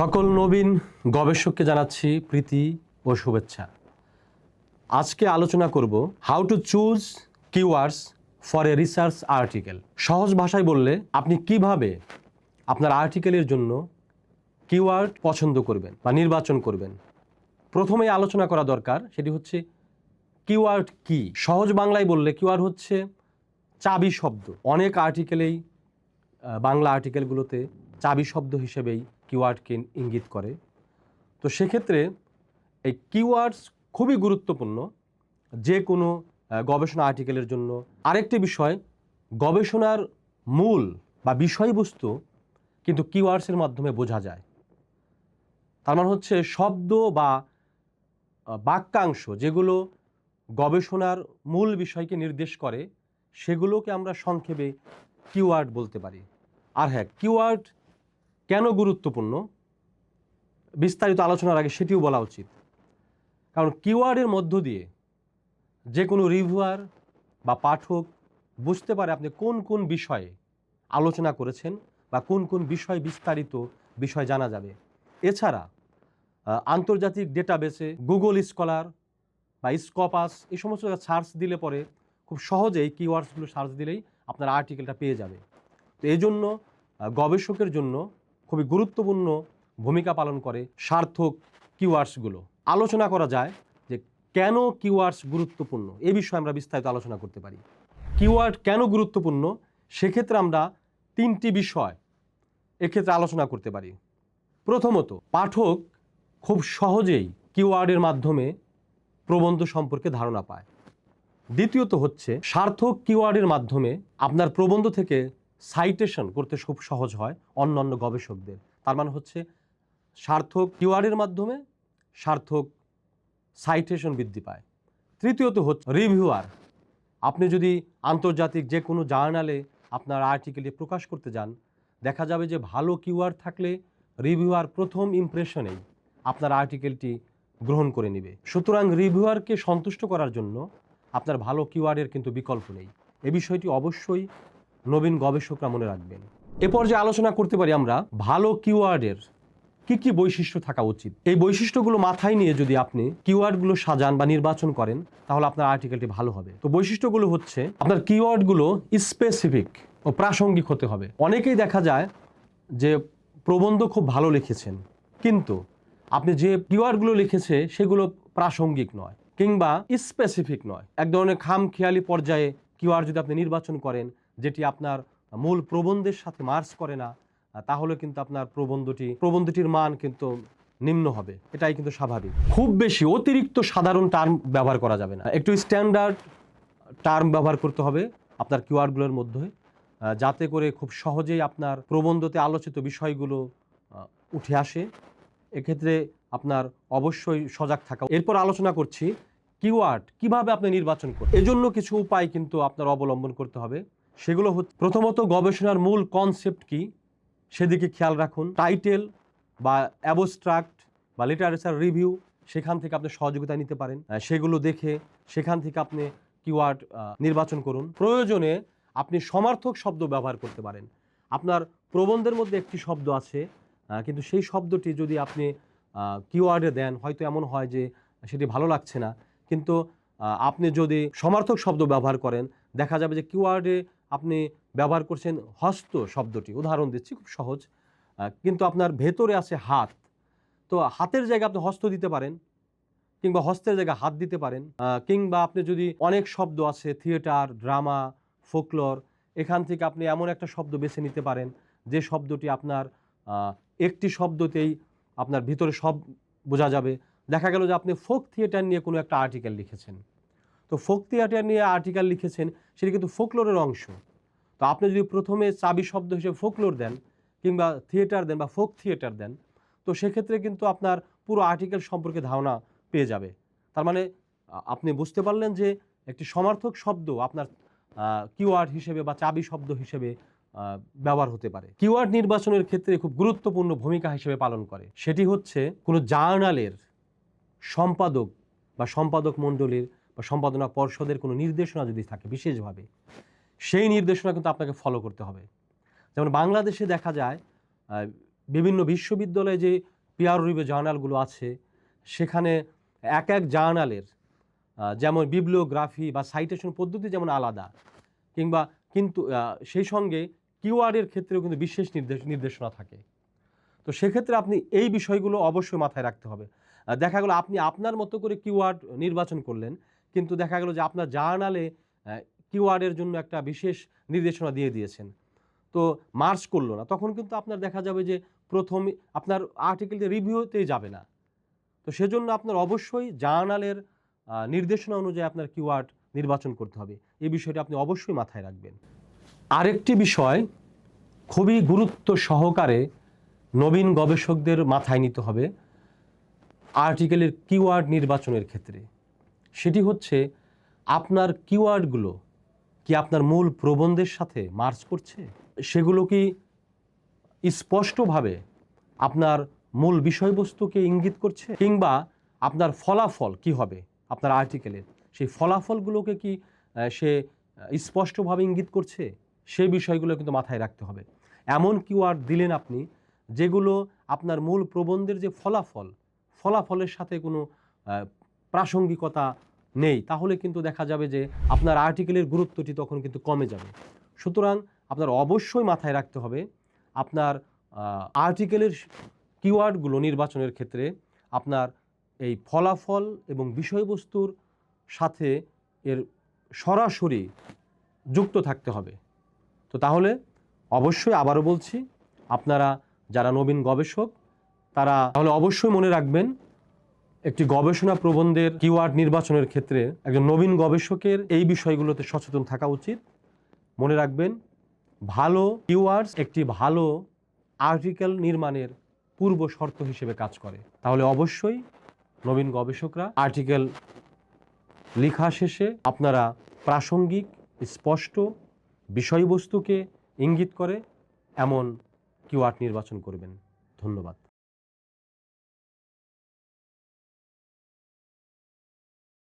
সকল নবীন গবেষককে জানাচ্ছি প্রীতি ও শুভেচ্ছা। আজকে আলোচনা করব how to choose keywords for a research article. সহজ ভাষায় বললে আপনি কিভাবে আপনার আর্টিকেলের জন্য কিওয়ার্ড পছন্দ করবেন বা নির্বাচন করবেন। প্রথমেই আলোচনা করা দরকার সেটি হচ্ছে কিওয়ার্ড কি। সহজ বাংলায় বললে কিওয়ার্ড হচ্ছে চাবি শব্দ। অনেক আর্টিকেলেই বাংলা আর্টিকেলগুলোতে চাবি শব্দ হিসেবেই কিওয়ার্ডকে ইঙ্গিত করে। তো সেক্ষেত্রে এই কিওয়ার্ডস খুবই গুরুত্বপূর্ণ যে কোনো গবেষণা আর্টিকেলের জন্য। আরেকটি বিষয়, গবেষণার মূল বা বিষয়বস্তু কিন্তু কিওয়ার্ডসের মাধ্যমে বোঝা যায়। তার মানে হচ্ছে শব্দ বা বাক্যাংশ যেগুলো গবেষণার মূল বিষয়কে নির্দেশ করে সেগুলোকে আমরা সংক্ষেপে কিওয়ার্ড বলতে পারি। আর হ্যাঁ, কিওয়ার্ড কেন গুরুত্বপূর্ণ বিস্তারিত আলোচনার আগে সেটিও বলা উচিত। কারণ কিওয়ার্ডের মধ্য দিয়ে যে কোনো রিভিউয়ার বা পাঠক বুঝতে পারে আপনি কোন কোন বিষয়ে আলোচনা করেছেন বা কোন কোন বিষয় বিস্তারিত বিষয় জানা যাবে। এছাড়া আন্তর্জাতিক ডেটাবেসে গুগল স্কলার বা স্কপাস এই সমস্ত সার্চ দিলে পরে খুব সহজেই কিওয়ার্ডসগুলো সার্চ দিলেই আপনার আর্টিকেলটা পেয়ে যাবে। তো এই জন্য গবেষকের জন্য খুবই গুরুত্বপূর্ণ ভূমিকা পালন করে সার্থক কিওয়ার্ডসগুলো। আলোচনা করা যায় যে কেন কিওয়ার্ডস গুরুত্বপূর্ণ, এ বিষয়ে আমরা বিস্তারিত আলোচনা করতে পারি। কিওয়ার্ড কেন গুরুত্বপূর্ণ সেক্ষেত্রে আমরা তিনটি বিষয় এক্ষেত্রে আলোচনা করতে পারি। প্রথমত, পাঠক খুব সহজেই কিওয়ার্ডের মাধ্যমে প্রবন্ধ সম্পর্কে ধারণা পায়। দ্বিতীয়ত হচ্ছে, সার্থক কিওয়ার্ডের মাধ্যমে আপনার প্রবন্ধ থেকে সাইটেশন করতে খুব সহজ হয় অন্যান্য গবেষকদের। তার মানে হচ্ছে সার্থক কিওয়ার্ডের মাধ্যমে সার্থক সাইটেশন বৃদ্ধি পায়। তৃতীয়ত হচ্ছে রিভিউয়ার। আপনি যদি আন্তর্জাতিক যে কোনো জার্নালে আপনার আর্টিকেলটি প্রকাশ করতে যান, দেখা যাবে যে ভালো কিওয়ার্ড থাকলে রিভিউয়ার প্রথম ইমপ্রেশনেই আপনার আর্টিকেলটি গ্রহণ করে নেবে। সুতরাং রিভিউয়ারকে সন্তুষ্ট করার জন্য আপনার ভালো কিওয়ার্ডের কিন্তু বিকল্প নেই। এ বিষয়টি অবশ্যই নবীন গবেষকরা মনে রাখবেন। এ পর্যায়ে আলোচনা করতে পারি আমরা ভালো কিওয়ার্ডের কি কি বৈশিষ্ট্য থাকা উচিত। এই বৈশিষ্ট্যগুলো মাথায় নিয়ে যদি আপনি কিওয়ার্ডগুলো সাজান বা নির্বাচন করেন তাহলে আপনার আর্টিকেলটি ভালো হবে। তো বৈশিষ্ট্যগুলো হচ্ছে, আপনার কিওয়ার্ডগুলো স্পেসিফিক ও প্রাসঙ্গিক হতে হবে। অনেকেই দেখা যায় যে প্রবন্ধ খুব ভালো লিখেছেন, কিন্তু আপনি যে কিওয়ার্ডগুলো লিখেছে সেগুলো প্রাসঙ্গিক নয় কিংবা স্পেসিফিক নয়। এক ধরনের খামখেয়ালি পর্যায়ে কিওয়ার্ড যদি আপনি নির্বাচন করেন যেটি আপনার মূল প্রবন্ধের সাথে মার্চ করে না, তাহলে কিন্তু আপনার প্রবন্ধটির মান কিন্তু নিম্ন হবে। এটাই কিন্তু স্বাভাবিক। খুব বেশি অতিরিক্ত সাধারণ টার্ম ব্যবহার করা যাবে না, একটু স্ট্যান্ডার্ড টার্ম ব্যবহার করতে হবে আপনার কিওয়ার্ডগুলোর মধ্যে, যাতে করে খুব সহজেই আপনার প্রবন্ধতে আলোচিত বিষয়গুলো উঠে আসে। এক্ষেত্রে আপনার অবশ্যই সজাগ থাকা। এরপর আলোচনা করছি কিওয়ার্ড কিভাবে আপনি নির্বাচন করবেন। এজন্য কিছু উপায় কিন্তু আপনার অবলম্বন করতে হবে। সেগুলো হচ্ছে, প্রথমত গবেষণার মূল কনসেপ্ট কি সেদিকে খেয়াল রাখুন। টাইটেল বা অ্যাবস্ট্রাক্ট বা লিটারেচার রিভিউ, সেখান থেকে আপনি সহযোগিতা নিতে পারেন। সেগুলো দেখে সেখান থেকে আপনি কিওয়ার্ড নির্বাচন করুন। প্রয়োজনে আপনি সমার্থক শব্দ ব্যবহার করতে পারেন। আপনার প্রবন্ধের মধ্যে একটি শব্দ আছে, কিন্তু সেই শব্দটি যদি আপনি কিওয়ার্ডে দেন, হয়তো এমন হয় যে সেটি ভালো লাগছে না, কিন্তু আপনি যদি সমার্থক শব্দ ব্যবহার করেন দেখা যাবে যে কিওয়ার্ডে আপনি ব্যবহার করছেন হস্ত শব্দটি। উদাহরণ দিচ্ছি খুব সহজ, কিন্তু আপনার ভেতরে আছে হাত, তো হাতের জায়গায় আপনি হস্ত দিতে পারেন কিংবা হস্তের জায়গায় হাত দিতে পারেন। কিংবা আপনি যদি অনেক শব্দ আছে, থিয়েটার, ড্রামা, ফোকলোর, এখান থেকে আপনি এমন একটা শব্দ বেছে নিতে পারেন যে শব্দটি আপনার একটি শব্দতেই আপনার ভিতরে সব বোঝা যাবে। দেখা গেল যে আপনি ফোক থিয়েটার নিয়ে কোনো একটা আর্টিকেল লিখেছেন, তো ফোক থিয়েটার নিয়ে আর্টিকেল লিখেছেন, সেটি কিন্তু ফোকলোরের অংশ। তো আপনি যদি প্রথমে চাবি শব্দ হিসেবে ফোকলোর দেন কিংবা থিয়েটার দেন বা ফোক থিয়েটার দেন, তো সেক্ষেত্রে কিন্তু আপনার পুরো আর্টিকেল সম্পর্কে ধারণা পেয়ে যাবে। তার মানে আপনি বুঝতে পারলেন যে একটি সমার্থক শব্দ আপনার কিওয়ার্ড হিসেবে বা চাবি শব্দ হিসেবে ব্যবহার হতে পারে। কিওয়ার্ড নির্বাচনের ক্ষেত্রে খুব গুরুত্বপূর্ণ ভূমিকা হিসেবে পালন করে। সেটি হচ্ছে কোনো জার্নালের সম্পাদক বা সম্পাদক মণ্ডলীর বা সম্পাদনা পর্ষদের কোনো নির্দেশনা যদি থাকে বিশেষভাবে, সেই নির্দেশনা কিন্তু আপনাকে ফলো করতে হবে। যেমন বাংলাদেশে দেখা যায় বিভিন্ন বিশ্ববিদ্যালয়ে যে পিয়ার রিভিউ জার্নালগুলো আছে সেখানে এক এক জার্নালের যেমন বিবলিওগ্রাফি বা সাইটেশন পদ্ধতি যেমন আলাদা, কিন্তু সেই সঙ্গে কিওয়ার্ডের ক্ষেত্রেও কিন্তু বিশেষ নির্দেশনা থাকে। তো সেক্ষেত্রে আপনি এই বিষয়গুলো অবশ্যই মাথায় রাখতে হবে। দেখা গেল আপনি আপনার মতো করে কিওয়ার্ড নির্বাচন করলেন, কিন্তু দেখা গেল যে আপনার জার্নালে কিওয়ার্ডের জন্য একটা বিশেষ নির্দেশনা দিয়ে দিয়েছেন, তো মার্চ করলো না, তখন কিন্তু আপনার দেখা যাবে যে প্রথম আপনার আর্টিকেলটি রিভিউতেই যাবে না। তো সেজন্য আপনার অবশ্যই জার্নালের নির্দেশনা অনুযায়ী আপনার কিওয়ার্ড নির্বাচন করতে হবে। এই বিষয়টি আপনি অবশ্যই মাথায় রাখবেন। আরেকটি বিষয় খুবই গুরুত্ব সহকারে নবীন গবেষকদের মাথায় নিতে হবে আর্টিকেলের কিওয়ার্ড নির্বাচনের ক্ষেত্রে, সেটি হচ্ছে আপনার কিওয়ার্ডগুলো কি আপনার মূল প্রবন্ধের সাথে মার্চ করছে, সেগুলো কি স্পষ্টভাবে আপনার মূল বিষয়বস্তুকে ইঙ্গিত করছে, কিংবা আপনার ফলাফল কি হবে আপনার আর্টিকেলের সেই ফলাফলগুলোকে কি সে স্পষ্টভাবে ইঙ্গিত করছে, সেই বিষয়গুলো কিন্তু মাথায় রাখতে হবে। এমন কিওয়ার্ড দিলেন আপনি যেগুলো আপনার মূল প্রবন্ধের যে ফলাফলের সাথে কোনো প্রাসঙ্গিকতা নেই, তাহলে কিন্তু দেখা যাবে যে আপনার আর্টিকেলের গুরুত্বটি তখন কিন্তু কমে যাবে। সুতরাং আপনার অবশ্যই মাথায় রাখতে হবে আপনার আর্টিকেলের কিওয়ার্ডগুলো নির্বাচনের ক্ষেত্রে আপনার এই ফলাফল এবং বিষয়বস্তুর সাথে এর সরাসরি যুক্ত থাকতে হবে। তো তাহলে অবশ্যই আবারও বলছি, আপনারা যারা নবীন গবেষক তারা তাহলে অবশ্যই মনে রাখবেন একটি গবেষণা প্রবন্ধের কিওয়ার্ড নির্বাচনের ক্ষেত্রে একজন নবীন গবেষকের এই বিষয়গুলোতে সচেতন থাকা উচিত। মনে রাখবেন, ভালো কিওয়ার্ডস একটি ভালো আর্টিকেল নির্মাণের পূর্ব শর্ত হিসেবে কাজ করে। তাহলে অবশ্যই নবীন গবেষকরা আর্টিকেল লেখা শেষে আপনারা প্রাসঙ্গিক, স্পষ্ট বিষয়বস্তুকে ইঙ্গিত করে এমন কিওয়ার্ড নির্বাচন করবেন। ধন্যবাদ।